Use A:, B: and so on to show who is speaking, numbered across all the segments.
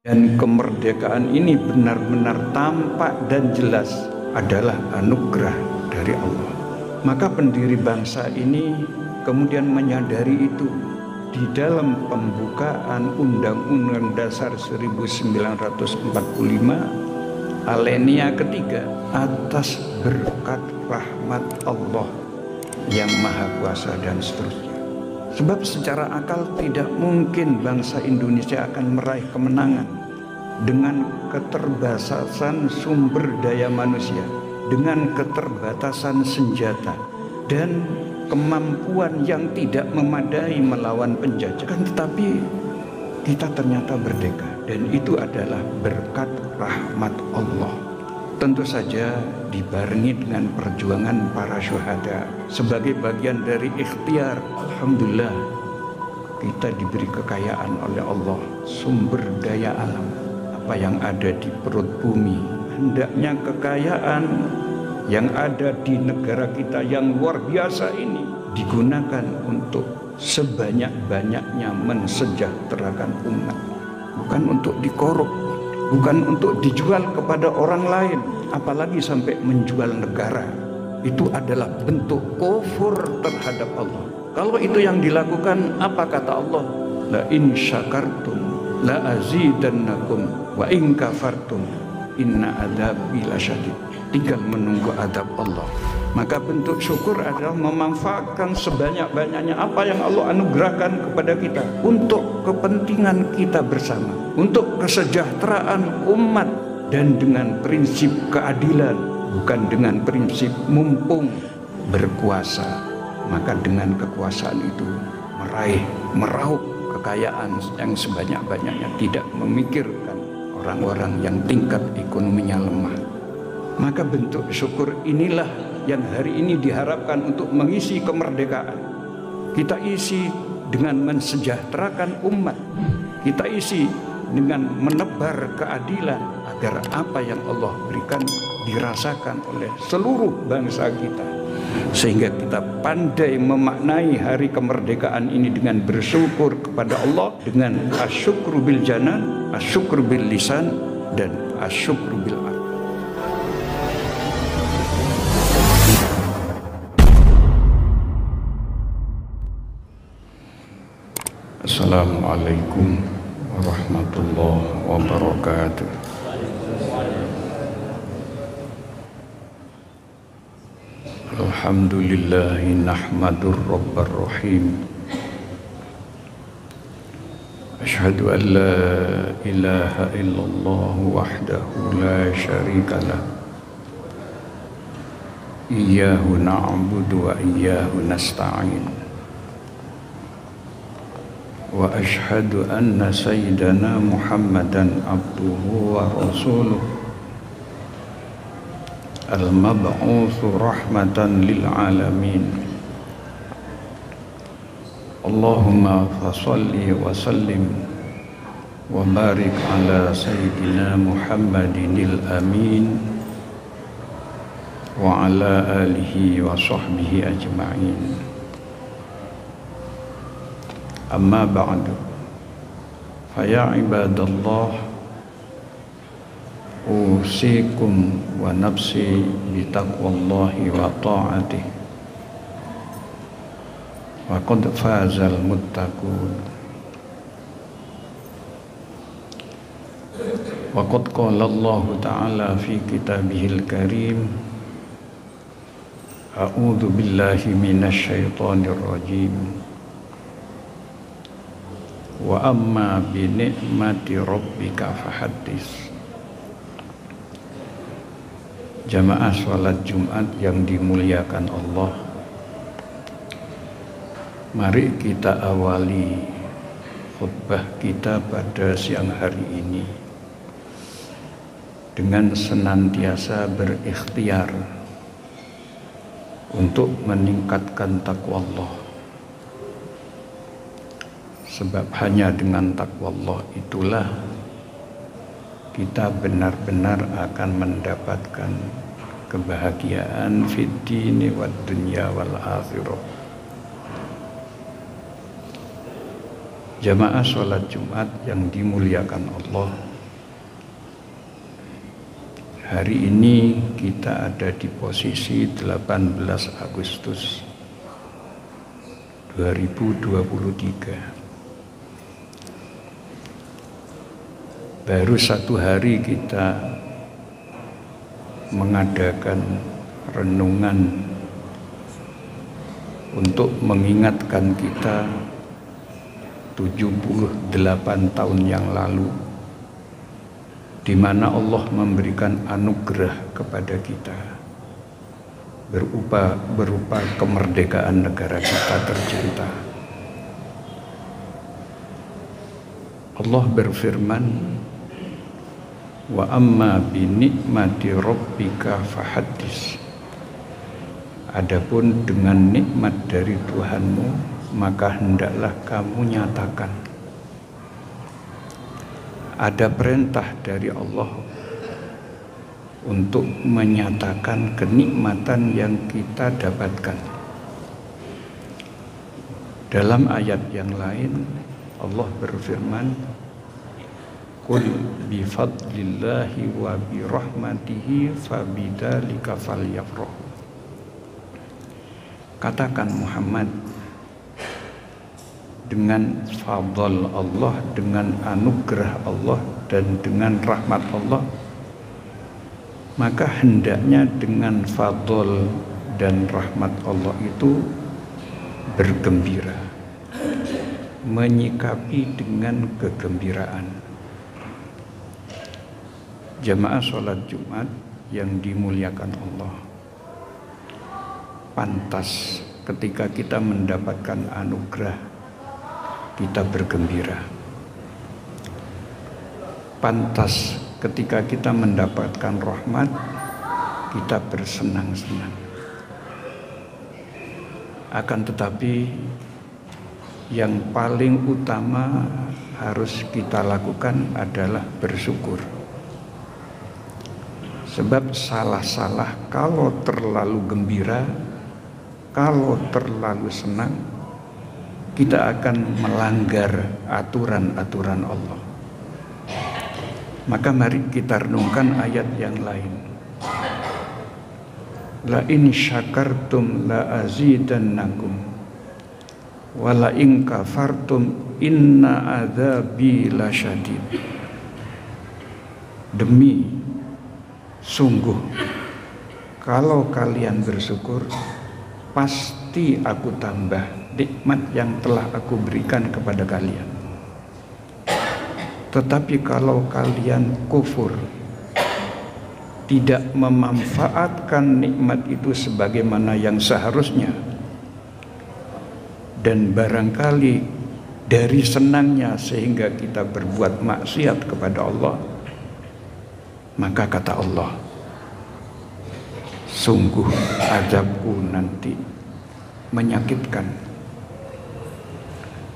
A: Dan kemerdekaan ini benar-benar tampak dan jelas adalah anugerah dari Allah. Maka pendiri bangsa ini kemudian menyadari itu di dalam pembukaan Undang-Undang Dasar 1945 alinea ketiga, atas berkat rahmat Allah yang Maha Kuasa dan seterusnya. Sebab secara akal tidak mungkin bangsa Indonesia akan meraih kemenangan dengan keterbatasan sumber daya manusia, dengan keterbatasan senjata, dan kemampuan yang tidak memadai melawan penjajahan. Tetapi kita ternyata merdeka, dan itu adalah berkat rahmat Allah. Tentu saja dibarengi dengan perjuangan para syuhada sebagai bagian dari ikhtiar. Alhamdulillah kita diberi kekayaan oleh Allah, sumber daya alam, apa yang ada di perut bumi. Hendaknya kekayaan yang ada di negara kita yang luar biasa ini digunakan untuk sebanyak-banyaknya mensejahterakan umat, bukan untuk dikorup, bukan untuk dijual kepada orang lain, apalagi sampai menjual negara. Itu adalah bentuk kufur terhadap Allah. Kalau itu yang dilakukan, apa kata Allah? La in syakartum la azidannakum wa in kafartum inna adabi lasyadid. Tinggal menunggu adab Allah. Maka bentuk syukur adalah memanfaatkan sebanyak-banyaknya apa yang Allah anugerahkan kepada kita untuk kepentingan kita bersama, untuk kesejahteraan umat, dan dengan prinsip keadilan, bukan dengan prinsip mumpung berkuasa. Maka dengan kekuasaan itu meraup kekayaan yang sebanyak-banyaknya, tidak memikirkan orang-orang yang tingkat ekonominya lemah. Maka bentuk syukur inilah yang hari ini diharapkan untuk mengisi kemerdekaan. Kita isi dengan mensejahterakan umat, kita isi dengan menebar keadilan, agar apa yang Allah berikan dirasakan oleh seluruh bangsa kita, sehingga kita pandai memaknai hari kemerdekaan ini dengan bersyukur kepada Allah, dengan asyukru bil janan, asyukru bil lisan, dan asyukru bil aql. Assalamualaikum warahmatullahi wabarakatuh. Alhamdulillahi nahmadur rabbar rahim. Asyhadu an la ilaha illallah wahdahu la syarika lah. Iyyahu na'budu wa iyyahu nasta'in. Wa ashhadu anna sayyidana Muhammadan abduhu wa rasuluh al-mab'utsu rahmatan lil alamin. Allahumma fasholli wa sallim wa barik ala sayyidina Muhammadinil amin wa ala alihi wa sahbihi ajma'in. Amma ba'du, faya ibadallah, usikum wa nafsi bitaqwallahi wa ta'atih, wa qad fazal muttaqun. Wa qad qala Allah ta'ala fi kitabihil karim, a'udzu billahi minasy syaithanir rajim. Wa amma bi ni'mati rabbika fahaddits. Jamaah sholat Jumat yang dimuliakan Allah, mari kita awali khutbah kita pada siang hari ini dengan senantiasa berikhtiar untuk meningkatkan takwa Allah. Sebab hanya dengan takwa Allah itulah kita benar-benar akan mendapatkan kebahagiaan fid dini wad dunya wal akhirah. Jamaah sholat Jumat yang dimuliakan Allah, hari ini kita ada di posisi 18 Agustus 2023. Baru satu hari kita mengadakan renungan untuk mengingatkan kita 78 tahun yang lalu, di mana Allah memberikan anugerah kepada kita berupa kemerdekaan negara kita tercinta. Allah berfirman, wa amma bi nikmati rabbika fahaddis. Adapun dengan nikmat dari Tuhanmu, maka hendaklah kamu nyatakan. Ada perintah dari Allah untuk menyatakan kenikmatan yang kita dapatkan. Dalam ayat yang lain Allah berfirman, qul bi fadlillahi wa bi rahmatihi fabidzalika falyafrahu. Katakan Muhammad, dengan fadl Allah, dengan anugerah Allah dan dengan rahmat Allah, maka hendaknya dengan fadl dan rahmat Allah itu bergembira, menyikapi dengan kegembiraan. Jamaah sholat Jumat yang dimuliakan Allah, pantas ketika kita mendapatkan anugerah kita bergembira. Pantas ketika kita mendapatkan rahmat kita bersenang-senang. Akan tetapi yang paling utama harus kita lakukan adalah bersyukur. Sebab salah-salah kalau terlalu gembira, kalau terlalu senang, kita akan melanggar aturan-aturan Allah. Maka mari kita renungkan ayat yang lain. La in syakartum la azidannakum wa la in kafartum inna adzabi lasyadid. Demi sungguh kalau kalian bersyukur, pasti aku tambah nikmat yang telah aku berikan kepada kalian. Tetapi kalau kalian kufur, tidak memanfaatkan nikmat itu sebagaimana yang seharusnya, dan barangkali dari senangnya sehingga kita berbuat maksiat kepada Allah, maka kata Allah, sungguh azabku nanti menyakitkan.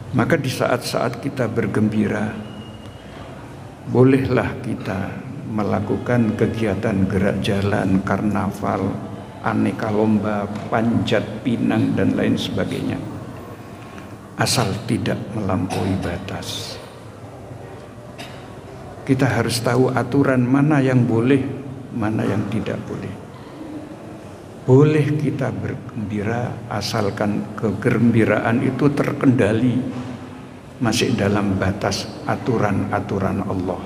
A: Maka di saat-saat kita bergembira, bolehlah kita melakukan kegiatan gerak jalan, karnaval, aneka lomba, panjat pinang dan lain sebagainya, asal tidak melampaui batas. Kita harus tahu aturan mana yang boleh, mana yang tidak boleh. Boleh kita bergembira asalkan kegembiraan itu terkendali, masih dalam batas aturan-aturan Allah,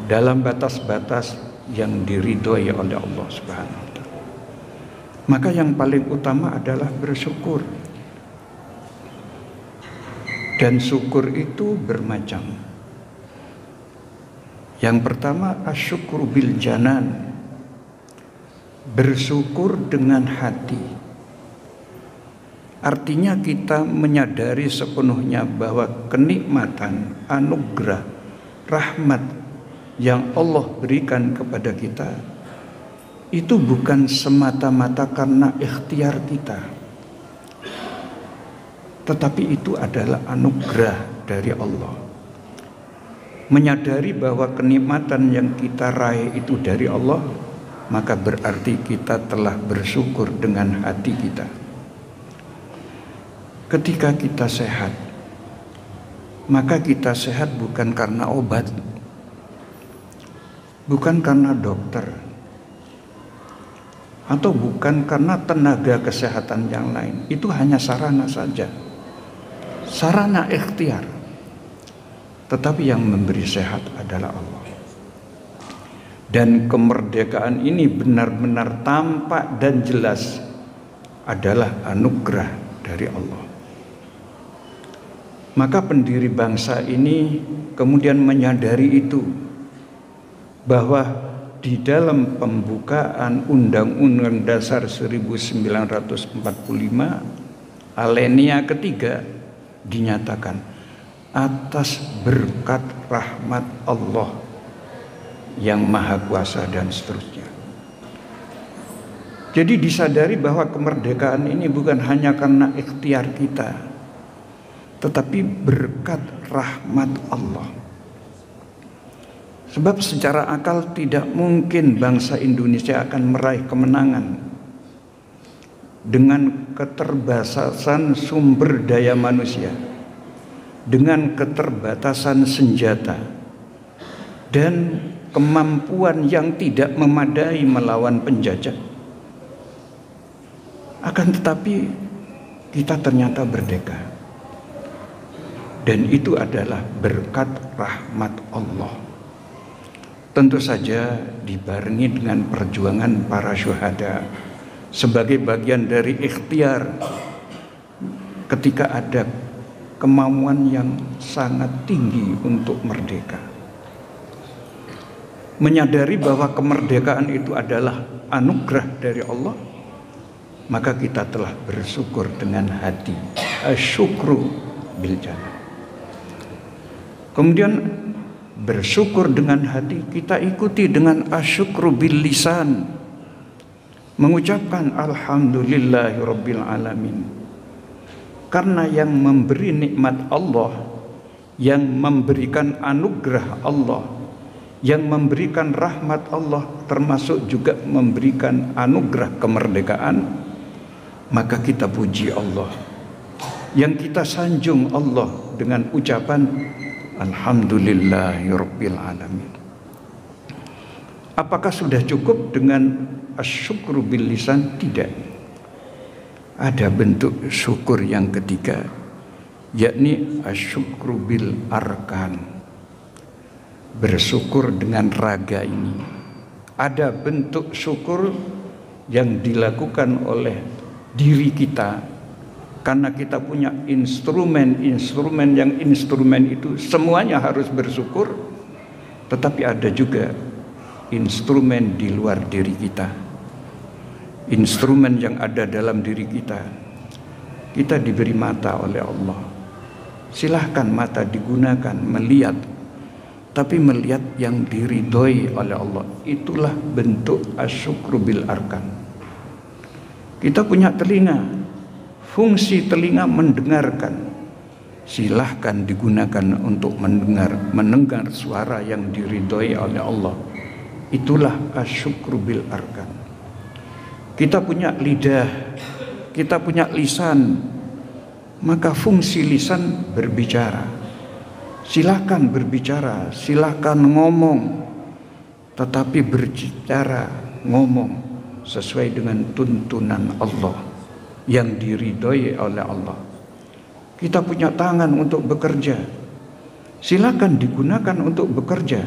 A: dalam batas-batas yang diridhoi oleh Allah Subhanahu wa Ta'ala. Maka yang paling utama adalah bersyukur. Dan syukur itu bermacam. Yang pertama asyukru bil janan, bersyukur dengan hati. Artinya kita menyadari sepenuhnya bahwa kenikmatan, anugerah, rahmat yang Allah berikan kepada kita itu bukan semata-mata karena ikhtiar kita, tetapi itu adalah anugerah dari Allah. Menyadari bahwa kenikmatan yang kita raih itu dari Allah, maka berarti kita telah bersyukur dengan hati kita. Ketika kita sehat, maka kita sehat bukan karena obat, bukan karena dokter, atau bukan karena tenaga kesehatan yang lain. Itu hanya sarana saja, sarana ikhtiar. Tetapi yang memberi sehat adalah Allah. Dan kemerdekaan ini benar-benar tampak dan jelas adalah anugerah dari Allah. Maka pendiri bangsa ini kemudian menyadari itu, bahwa di dalam pembukaan Undang-Undang Dasar 1945 alinea ketiga dinyatakan atas berkat rahmat Allah yang Maha Kuasa dan seterusnya. Jadi disadari bahwa kemerdekaan ini bukan hanya karena ikhtiar kita, tetapi berkat rahmat Allah. Sebab secara akal tidak mungkin bangsa Indonesia akan meraih kemenangan dengan keterbatasan sumber daya manusia, dengan keterbatasan senjata, dan kemampuan yang tidak memadai melawan penjajah. Akan tetapi kita ternyata merdeka, dan itu adalah berkat rahmat Allah. Tentu saja dibarengi dengan perjuangan para syuhada sebagai bagian dari ikhtiar ketika ada kemauan yang sangat tinggi untuk merdeka. Menyadari bahwa kemerdekaan itu adalah anugerah dari Allah, maka kita telah bersyukur dengan hati. Asyukru bil jannah. Kemudian bersyukur dengan hati kita ikuti dengan asyukru bil lisan, mengucapkan alhamdulillahirabbil alamin. Karena yang memberi nikmat Allah, yang memberikan anugerah Allah, yang memberikan rahmat Allah, termasuk juga memberikan anugerah kemerdekaan, maka kita puji Allah. Yang kita sanjung Allah dengan ucapan alhamdulillahirabbil alamin. Apakah sudah cukup dengan asyukru bil lisan? Tidak. Ada bentuk syukur yang ketiga, yakni asyukru bil arkan. Bersyukur dengan raga ini. Ada bentuk syukur yang dilakukan oleh diri kita, karena kita punya instrumen yang instrumen itu semuanya harus bersyukur. Tetapi ada juga instrumen di luar diri kita, instrumen yang ada dalam diri kita. Kita diberi mata oleh Allah, silahkan mata digunakan melihat, tapi melihat yang diridhoi oleh Allah. Itulah bentuk asyukru bil arkan. Kita punya telinga, fungsi telinga mendengarkan, silahkan digunakan untuk mendengar suara yang diridhoi oleh Allah. Itulah asyukru bil arkan. Kita punya lidah, kita punya lisan, maka fungsi lisan berbicara. Silahkan berbicara, silahkan ngomong, tetapi berbicara, ngomong sesuai dengan tuntunan Allah yang diridhoi oleh Allah. Kita punya tangan untuk bekerja, silahkan digunakan untuk bekerja,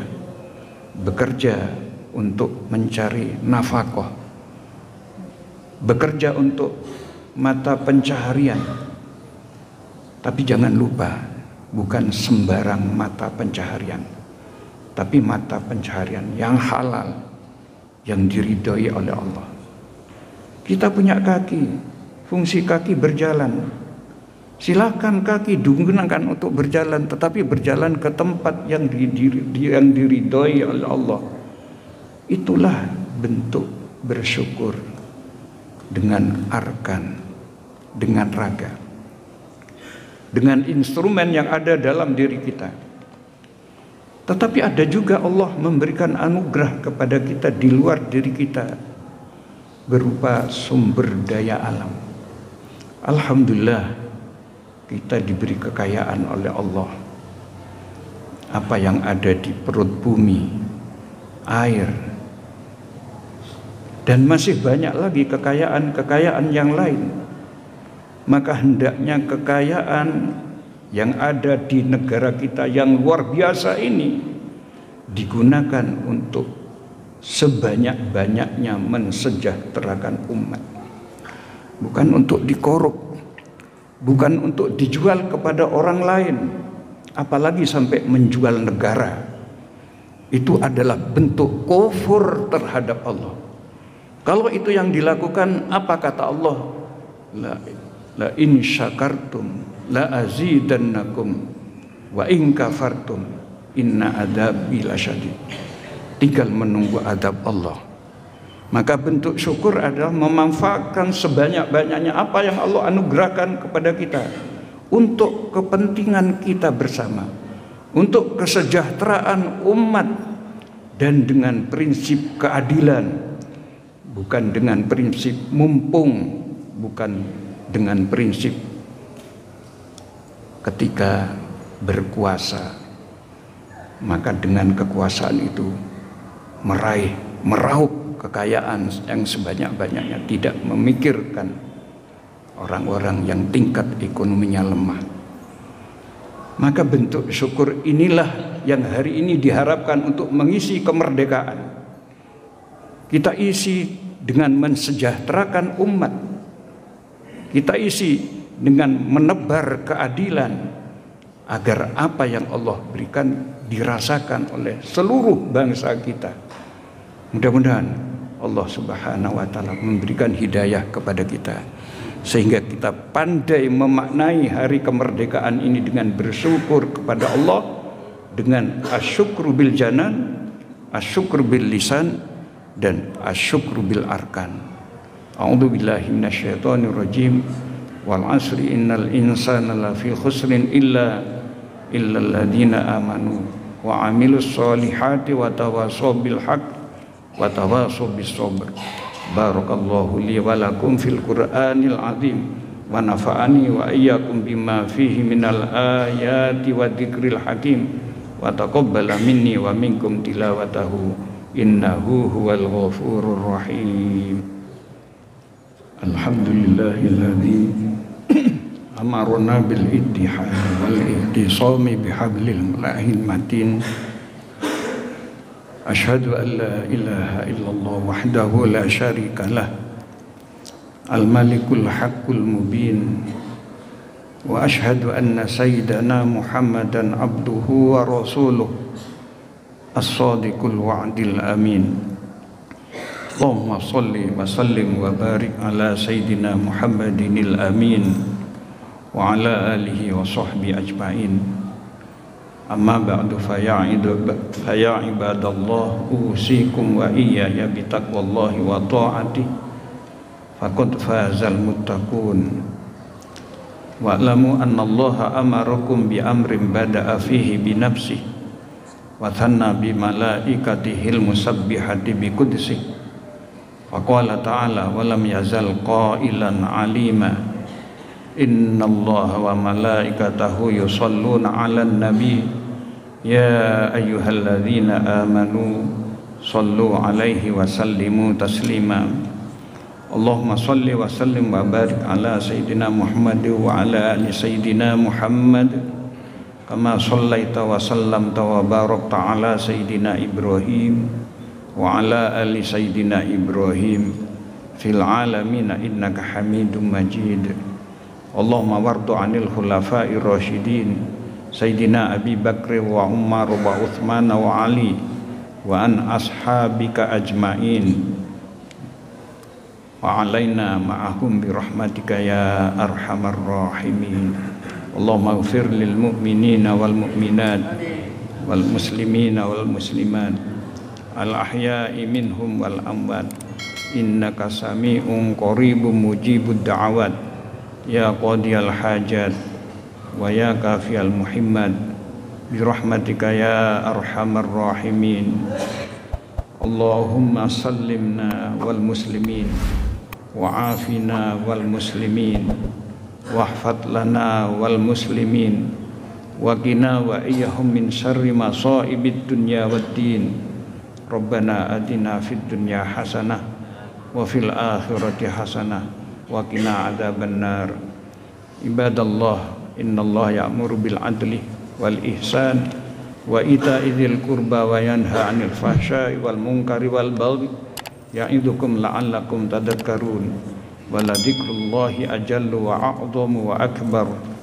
A: untuk mencari nafkah, bekerja untuk mata pencaharian. Tapi jangan lupa, bukan sembarang mata pencaharian, tapi mata pencaharian yang halal, yang diridhoi oleh Allah. Kita punya kaki, fungsi kaki berjalan, silakan kaki digunakan untuk berjalan, tetapi berjalan ke tempat yang diridhoi oleh Allah. Itulah bentuk bersyukur dengan arkan, dengan raga, dengan instrumen yang ada dalam diri kita. Tetapi ada juga Allah memberikan anugerah kepada kita di luar diri kita berupa sumber daya alam. Alhamdulillah, kita diberi kekayaan oleh Allah. Apa yang ada di perut bumi, air, dan masih banyak lagi kekayaan-kekayaan yang lain. Maka hendaknya kekayaan yang ada di negara kita yang luar biasa ini digunakan untuk sebanyak-banyaknya mensejahterakan umat. Bukan untuk dikorup, bukan untuk dijual kepada orang lain, apalagi sampai menjual negara. Itu adalah bentuk kufur terhadap Allah. Kalau itu yang dilakukan, apa kata Allah? La in syakartum la azidannakum wa in kafartum inna adabi lasyadid. Tinggal menunggu adab Allah. Maka bentuk syukur adalah memanfaatkan sebanyak-banyaknya apa yang Allah anugerahkan kepada kita untuk kepentingan kita bersama, untuk kesejahteraan umat, dan dengan prinsip keadilan, bukan dengan prinsip mumpung, bukan dengan prinsip ketika berkuasa maka dengan kekuasaan itu meraup kekayaan yang sebanyak-banyaknya, tidak memikirkan orang-orang yang tingkat ekonominya lemah. Maka bentuk syukur inilah yang hari ini diharapkan untuk mengisi kemerdekaan. Kita isi dengan mensejahterakan umat. Kita isi dengan menebar keadilan agar apa yang Allah berikan dirasakan oleh seluruh bangsa kita. Mudah-mudahan Allah Subhanahu wa taala memberikan hidayah kepada kita sehingga kita pandai memaknai hari kemerdekaan ini dengan bersyukur kepada Allah dengan asyukru bil janan, asyukru bil lisan, dan asyukru bil arkan. A'udzubillahi minasyaitonirrajim. Wal 'asri innal insana lafi khusrin illa alladziina amanu wa 'amilus sholihati wa tawashaw bil haqq wa tawashaw bis sabr. Barakallahu li wa lakum fil Qur'anil 'azim wa nafa'ani wa iyyakum bima fihi minal ayati wa dzikril hakim wa taqabbala minni wa minkum tilawatahu innahu huwal ghafurur rahim. Alhamdulillahilladzi amarna bil ittihad wal ihtisami bihablil lahil matin. Asyhadu an la ilaha illallah wahdahu la syarika lah, al malikul haqqul mubin, wa asyhadu anna sayyidana Muhammadan abduhu wa rasuluh as-sadiqul wa'dil amin. Allahumma salli wa sallim wa barik ala sayyidina Muhammadinil amin wa ala alihi wa sahbihi ajma'in. Amma ba'du fa ya ibadallah usikum wa iyaya bi taqwallahi wa ta'ati faqad fazal muttaqun. Wa'lamu anna Allah amarakum bi amrin bada'a fihi bi nafsihi wa thanna bi malaikatihil musabbihati bi qudsihi. Faqala ta'ala wa lam yazal qailan alima innallaha wa malaikatahu yusalluna 'alan nabi ya ayyuhalladzina amanu sallu 'alaihi wa sallimu taslima. Allahumma salli wa sallim wa barik ala sayyidina Muhammad wa ala ali sayyidina Muhammad kama sallaita wa sallamta wa barakta ala sayyidina Ibrahim wa ala ali sayyidina Ibrahim fil alamin innaka hamidum majid. Allahumma wardu anil khulafa'ir rasyidin sayyidina Abi Bakr wa Umar wa Uthman wa Ali wa an ashabika ajmain wa alaina ma'ahum bi rahmatika ya arhamar rahimin. Allahumma ighfir lil mu'minina wal mu'minat wal muslimina wal muslimat al ahya'i minhum wal amwat innaka sami'un qaribun mujibud da'awat ya qadiyal hajat wa ya kafiyal muhimmad birahmatika ya arhamar rahimin. Allahumma sallimna wal muslimin wa afina wal muslimin wahfad lana wal muslimin wa qina wa iyyahum min syarri masaibid dunya waddin. Rabbana atina fid dunya hasanah wa fil akhirati hasanah wa qina adzabannar. Ibadallah, innallaha ya'muru bil adli wal ihsan wa ita'i dzil qurba wa yanha 'anil fahsya'i wal munkari wal baghi ya'idukum la'allakum tadhakkarun. Wa la dzikrullahi ajallu wa a'dhamu wa akbar.